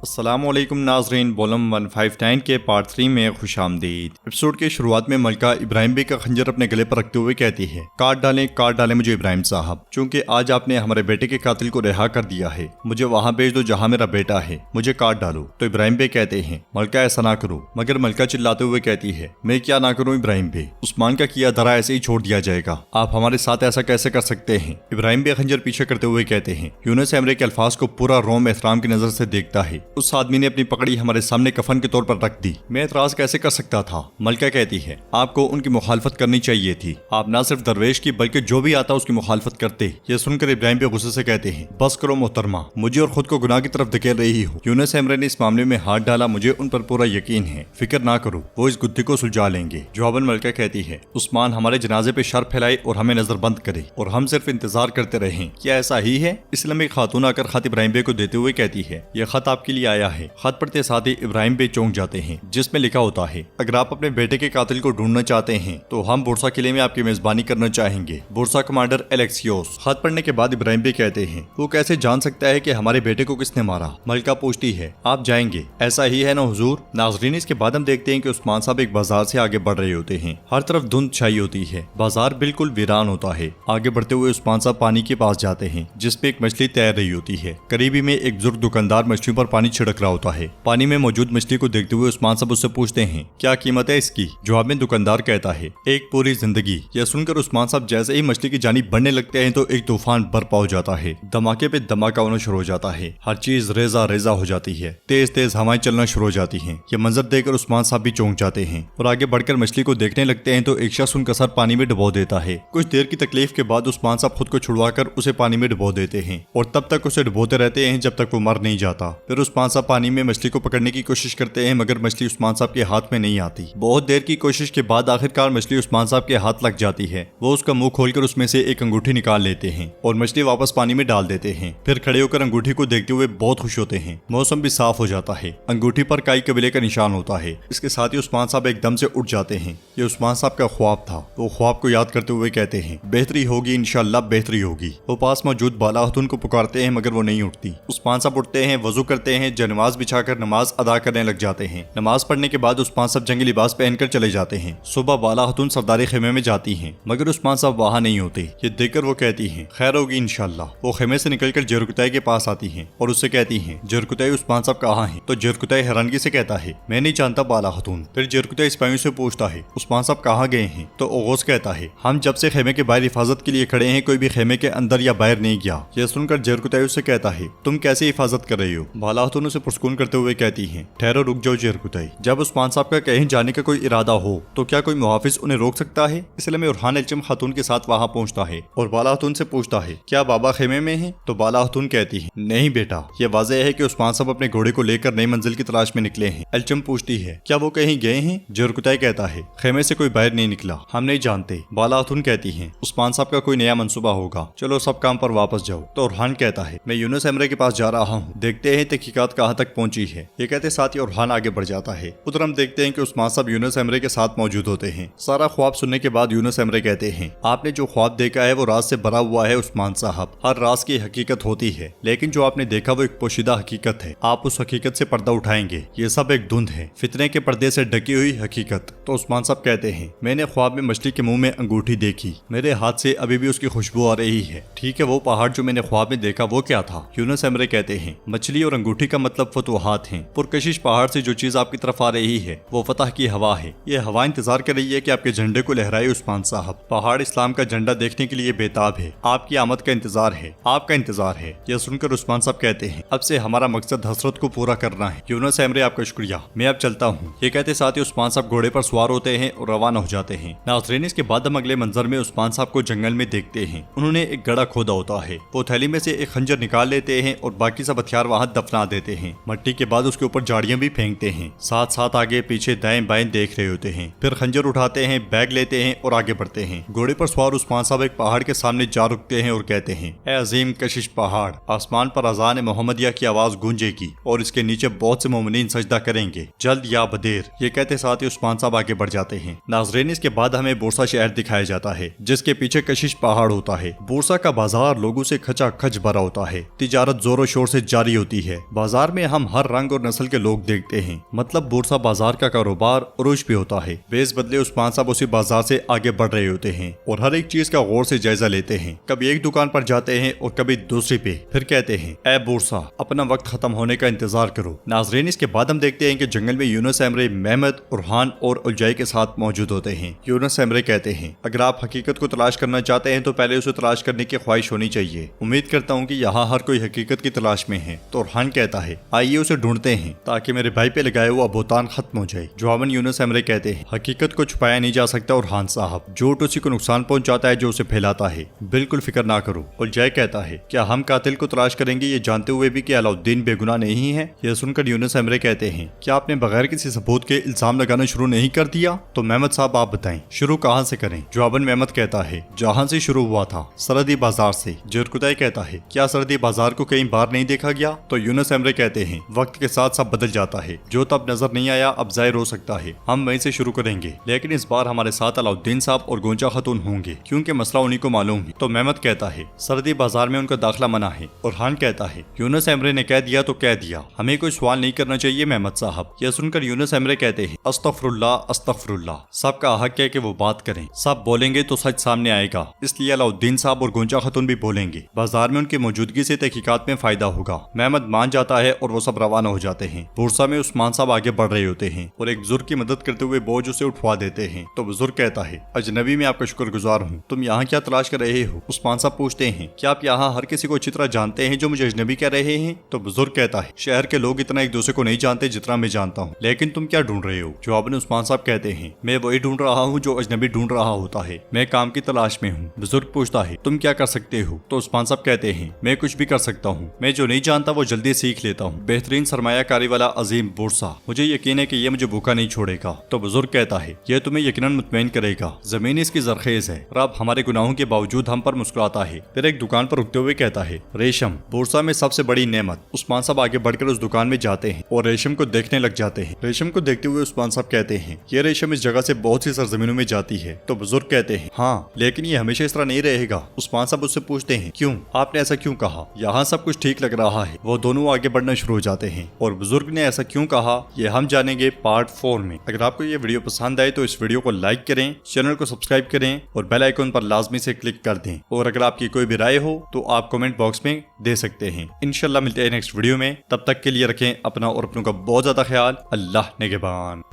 अस्सलामुअलैकुम नाजरीन, वॉल्यूम 159 के पार्ट 3 में खुश आमदीद। एपिसोड के शुरुआत में मलका इब्राहिम बे का खंजर अपने गले पर रखते हुए कहती है, काट डालें मुझे इब्राहिम साहब, चूंकि आज आपने हमारे बेटे के कातिल को रिहा कर दिया है, मुझे वहाँ भेज दो जहाँ मेरा बेटा है, मुझे काट डालो। तो इब्राहिम बे कहते हैं, मलका ऐसा ना करो। मगर मलका चिल्लाते हुए कहती है, मैं क्या ना करूँ इब्राहिम बे, उस्मान का किया धरा ऐसे ही छोड़ दिया जाएगा, आप हमारे साथ ऐसा कैसे कर सकते हैं। इब्राहिम बे खंजर पीछे करते हुए कहते हैं, यूनुस एमरे के अल्फाज को पूरा रोम एहतराम की नजर से देखता है, उस आदमी ने अपनी पकड़ी हमारे सामने कफन के तौर पर रख दी, मैं एतराज कैसे कर सकता था। मलका कहती है, आपको उनकी मुखालफत करनी चाहिए थी, आप न सिर्फ दरवेश की बल्कि जो भी आता उसकी मुखालफत करते। ये सुनकर इब्राहिम पे गुस्से से कहते हैं, बस करो मोहतरमा, मुझे और खुद को गुनाह की तरफ धकेल रही हो। यूनुस एमरे ने इस मामले में हाथ डाला, मुझे उन पर पूरा यकीन है, फिक्र ना करो, वो इस गुत्थी को सुलझा लेंगे। जवाबन मलका कहती है, उस्मान हमारे जनाजे पे शर फैलाए और हमें नजरबंद करे और हम सिर्फ इंतजार करते रहे, क्या ऐसा ही है। इस्लामी खातून आकर खत इब्राहिम बे को देते हुए कहती है, यह खत आपके लिए आया है। खत पढ़ते साथ ही इब्राहिम बे चौंक जाते हैं, जिसमें लिखा होता है, अगर आप अपने बेटे के कातिल को ढूंढना चाहते हैं तो हम बुरसा किले में आपकी मेजबानी करना चाहेंगे, बुरसा कमांडर एलेक्सियोस। खत पढ़ने के बाद इब्राहिम बे कहते हैं, वो कैसे जान सकता है कि हमारे बेटे को किसने मारा। मलका पूछती है, आप जाएंगे, ऐसा ही है ना हुजूर। नाजरीन, इसके बाद हम देखते हैं कि उस्मान साहब एक बाजार से आगे बढ़ रहे होते हैं, हर तरफ धुंध छाई होती है, बाजार बिल्कुल वीरान होता है। आगे बढ़ते हुए उस्मान साहब पानी के पास जाते हैं, जिसपे एक मछली तैर रही होती है। करीबी में एक बुजुर्ग दुकानदार मछलियों पर पानी छिड़क रहा होता है। पानी में मौजूद मछली को देखते हुए उस्मान साहब उससे पूछते हैं, क्या कीमत है इसकी। जवाब में दुकानदार कहता है, एक पूरी जिंदगी। यह सुनकर उस्मान साहब जैसे ही मछली की जानी बढ़ने लगते हैं तो एक तूफान बर्पा हो जाता है, धमाके पे धमाका होना शुरू हो जाता है, हर चीज रेजा रेजा हो जाती है, तेज तेज हवाएं चलना शुरू हो जाती हैं। यह मंजर देखकर उस्मान साहब भी चौंक जाते हैं और आगे बढ़कर मछली को देखने लगते हैं तो एक शख्स उनका सर पानी में डुबो देता है। कुछ देर की तकलीफ के बाद उस्मान साहब खुद को छुड़वाकर उसे पानी में डुबो देते हैं और तब तक उसे डुबोते रहते हैं जब तक वो मर नहीं जाता। फिर उस्मान साहब पानी में मछली को पकड़ने की कोशिश करते हैं, मगर मछली उस्मान साहब के हाथ में नहीं आती। बहुत देर की कोशिश के बाद आखिरकार मछली उस्मान साहब के हाथ लग जाती है। वो उसका मुंह खोलकर उसमें से एक अंगूठी निकाल लेते हैं और मछली वापस पानी में डाल देते हैं। फिर खड़े होकर अंगूठी को देखते हुए बहुत खुश होते हैं। मौसम भी साफ हो जाता है, अंगूठी पर काई कबीले का निशान होता है। इसके साथ ही उस्मान साहब एकदम से उठ जाते हैं। ये उस्मान साहब का ख्वाब था। वो ख्वाब को याद करते हुए कहते हैं, बेहतरी होगी इंशाअल्लाह, बेहतरी होगी। वो पास मौजूद बाला खातून को पुकारते हैं, मगर वो नहीं उठती। उस्मान साहब उठते हैं, वजू करते हैं, जनमाज बिछाकर नमाज अदा करने लग जाते हैं। नमाज पढ़ने के बाद उस्मान साहब जंगी लिबास पहनकर चले जाते हैं। सुबह बाला खातून सरदारी खेमे में जाती हैं, मगर उस्मान साहब वहाँ नहीं होते। ये देखकर वो कहती हैं, खैर होगी इंशाअल्लाह। वो खेमे से निकलकर जरकुतई के पास आती हैं और उससे कहती हैं, जरकुतई उस्मान साहब कहाँ हैं। तो जरकुतई हैरानगी से कहता है, मैं नहीं जानता बाला खातून। फिर जरकुतई सिपाहियों से पूछता है, उस्मान साहब कहाँ गए हैं। तो ओगोस कहता है, हम जब से खेमे के बाहर हिफाजत के लिए खड़े हैं, कोई भी खेमे के अंदर या बाहर नहीं गया। यह सुनकर जरकुतई उससे कहता है, तुम कैसे हिफाजत कर रही हो। बाला खातून उसे पुरस्कून करते हुए कहती हैं, ठहरो, रुक जाओ जरकुतई, जब उस्मान साहब का कहीं जाने का कोई इरादा हो तो क्या कोई मुहाफिज उन्हें रोक सकता है। इसलिए मैं उरहान एल्चम खातून के साथ वहाँ पहुँचता है और बाला खातून से पूछता है, क्या बाबा खेमे में है। तो बाला खातून कहती है, नहीं बेटा, यह वाज़ेह है कि उस्मान साहब अपने घोड़े को लेकर नई मंजिल की तलाश में निकले हैं। एल्चम पूछती है, क्या वो कहीं गए हैं। जरकुतई कहता है, खेमे से कोई बाहर नहीं निकला, हम नहीं जानते। बाला खातून कहती है, उस्मान साहब का कोई नया मंसूबा होगा, चलो सब काम पर वापस जाओ। तो उरहान कहता है, मैं यूनुस एमरे के पास जा रहा हूँ, देखते हैं तहकीकात कहाँ तक पहुंची है। ये कहते साथ ही उरहान आगे बढ़ जाता है। उधर हम देखते हैं कि उस्मान साहब यूनुस एमरे के साथ मौजूद होते हैं। सारा ख्वाब सुनने के बाद यूनुस एमरे कहते हैं, आपने जो ख्वाब देखा है वो राज से भरा हुआ है उस्मान साहब, हर राज की हकीकत होती है, लेकिन जो आपने देखा वो एक पोशीदा हकीकत है। आप उस हकीकत से पर्दा उठाएंगे, ये सब एक धुंध है, फितने के पर्दे से ढकी हुई हकीकत। तो उस्मान साहब कहते हैं, मैंने ख्वाब में मछली के मुंह में अंगूठी देखी, मेरे हाथ से अभी भी उसकी खुशबू आ रही है। ठीक है, वो पहाड़ जो मैंने ख्वाब में देखा वो क्या था। यूनुस एमरे कहते हैं, मछली और अंगूठी का मतलब फतुहात हैं। पुरकशिश पहाड़ से जो चीज आपकी तरफ आ रही है वो फतह की हवा है। ये हवा इंतजार कर रही है कि आपके झंडे को लहराए उस्मान साहब। पहाड़ इस्लाम का झंडा देखने के लिए बेताब है, आपकी आमद का इंतजार है, आपका इंतजार है। यह सुनकर उस्मान साहब कहते हैं, अब से हमारा मकसद हसरत को पूरा करना है। यूनुस एमरे आपका शुक्रिया, मैं अब चलता हूँ। ये कहते साथ ही उस्मान साहब घोड़े पर सवार होते हैं और रवाना हो जाते हैं। नाज़रीन, इसके बाद हम अगले मंजर में उस्मान साहब को जंगल में देखते हैं। उन्होंने एक गड़ा खोदा होता है, वो थैली में से एक खंजर निकाल लेते हैं और बाकी सब हथियार वहाँ दफना देते हैं। मट्टी के बाद उसके ऊपर झाड़ियां भी फेंकते हैं, साथ साथ आगे पीछे दाएं बाएं देख रहे होते हैं। फिर खंजर उठाते हैं, बैग लेते हैं और आगे बढ़ते हैं। घोड़े पर सवार उस्मान साहब एक पहाड़ के सामने जा रुकते हैं और कहते हैं, ए अजीम कशिश पहाड़, आसमान पर अजान मोहम्मदिया की आवाज गूंजेगी और इसके नीचे बहुत से मोमिनीन सजदा करेंगे, जल्द या बदेर। ये कहते साथ ही उस्मान साहब आगे बढ़ जाते हैं। नाज़रीन, इसके बाद हमें बोरसा शहर दिखाया जाता है जिसके पीछे कशिश पहाड़ होता है। बोरसा का बाजार लोगों से खचाखच भरा होता है। तिजारत जोरों शोर से जारी होती है। बाजार में हम हर रंग और नस्ल के लोग देखते हैं। मतलब बोरसा बाजार का कारोबार उरूज पे होता है। बेस बदले उस्मान साहब उसी बाजार से आगे बढ़ रहे होते हैं और हर एक चीज का गौर से जायजा लेते हैं। कभी एक दुकान पर जाते हैं और कभी दूसरी पे, फिर कहते हैं ए बोरसा, अपना वक्त खत्म होने का इंतजार करो। नाज़रीन, इसके बाद हम देखते हैं कि जंगल में यूनुस एमरे, मेहमद, उरहान और उलजाई के साथ मौजूद होते हैं। यूनुस एमरे कहते हैं अगर आप हकीकत को तलाश करना चाहते हैं तो पहले उसे तलाश करने की ख्वाहिश होनी चाहिए। उम्मीद करता हूँ कि यहाँ हर कोई हकीकत की तलाश में है। तो उरहान कहता है आइए उसे ढूंढते हैं ताकि मेरे भाई पे लगाए हुआ बोतान खत्म हो जाए। जवाबन यूनुस एमरे कहते हैं हकीकत को छुपाया नहीं जा सकता उरहान साहब, झूठ उसी को नुकसान पहुंचाता है जो उसे फैलाता है। बिल्कुल फिक्र ना करो। उलजाई कहता है क्या हम कातिल को तलाश करेंगे ये जानते हुए भी कि अलाउद्दीन बेगुनाह नहीं है? यह सुनकर यूनुस एमरे कहते हैं क्या आपने बगैर किसी सबूत के इल्जाम लगाना शुरू नहीं कर दिया? तो मेहमद साहब आप बताएं शुरू कहाँ से करें? जवाबन मेहमद कहता है जहाँ से शुरू हुआ था, सरहदी बाजार से। जरकुदाई कहता है क्या सरहदी बाजार को कई बार नहीं देखा गया? तो यूनुस एमरे कहते हैं वक्त के साथ सब बदल जाता है, जो तब नजर नहीं आया अब जाहिर हो सकता है। हम वहीं से शुरू करेंगे, लेकिन इस बार हमारे साथ अलाउद्दीन साहब और गोंचा खातून होंगे क्योंकि मसला उन्हीं को मालूम है। तो मेहमद कहता है सरहदी बाजार में उनका दाखिला मना है। उरहान कहता है यूनुस एमरे ने कह दिया तो कह दिया, हमें कोई सवाल नहीं करना चाहिए मेहमद साहब। यह सुनकर यूनुस एमरे कहते हैं अस्तगफिरुल्लाह अस्तगफिरुल्लाह, सबका हक है कि वो बात करें, सब बोलेंगे तो सच सामने आएगा, इसलिए अलाउद्दीन साहब और गोंचा खातून भी बोलेंगे। बाजार में उनकी मौजूदगी से तहकीकात में फायदा होगा। मेहमद मान जाता है और वो सब रवाना हो जाते हैं। बोरसा में उस्मान साहब आगे बढ़ रहे होते हैं और एक बुजुर्ग की मदद करते हुए बोझ उसे उठवा देते हैं। तो बुजुर्ग कहता है अजनबी में आपका शुक्रगुजार हूँ, तुम यहाँ क्या तलाश कर रहे हो? उस्मान साहब पूछते हैं क्या आप यहाँ हर किसी को अच्छी तरह जानते हैं जो मुझे अजनबी कह रहे हैं? तो बुजुर्ग कहता है शहर के लोग इतना एक दूसरे को नहीं जानते जितना मैं जानता हूँ, लेकिन तुम क्या ढूंढ रहे हो? जवाब में उस्मान साहब कहते हैं मैं वही ढूंढ रहा हूँ जो अजनबी ढूंढ रहा होता है, मैं काम की तलाश में हूँ। बुजुर्ग पूछता है तुम क्या कर सकते हो? तो उस्मान साहब कहते हैं मैं कुछ भी कर सकता हूँ, मैं जो नहीं जानता वो जल्दी सीख लेता हूँ। बेहतरीन सरमायाकारी वाला अजीम बोरसा, मुझे यकीन है कि ये मुझे भूखा नहीं छोड़ेगा। तो बुजुर्ग कहता है यह तुम्हें यकीनन मुतमईन करेगा, जमीन इसकी जरखेज है और अब हमारे गुनाहों के बावजूद हम पर मुस्कुराता है। फिर एक दुकान पर रुकते हुए कहता है रेशम, बोरसा में सबसे बड़ी नेमत। उस्मान साहब आगे बढ़कर उस दुकान में जाते हैं और रेशम को देखने लग जाते हैं। रेशम को देखते हुए उस्मान साहब कहते हैं ये रेशम इस जगह से बहुत सी सरजमीनों में जाती है। तो बुजुर्ग कहते हैं हाँ, लेकिन ये हमेशा इस तरह नहीं रहेगा। उस्मान साहब उससे पूछते हैं क्यों, आपने ऐसा क्यों कहा? यहाँ सब कुछ ठीक लग रहा है। वो दोनों आगे बढ़ना शुरू हो जाते हैं और बुजुर्ग ने ऐसा क्यों कहा ये हम जानेंगे पार्ट 4 में। अगर आपको ये वीडियो पसंद आए तो इस वीडियो को लाइक करें, चैनल को सब्सक्राइब करें और बेल आइकन पर लाजमी से क्लिक कर दें। और अगर आपकी कोई भी राय हो तो आप कमेंट बॉक्स में दे सकते हैं। इंशाल्लाह मिलते हैं नेक्स्ट वीडियो में, तब तक के लिए रखें अपना और अपनों का बहुत ज्यादा ख्याल। अल्लाह निगहबान।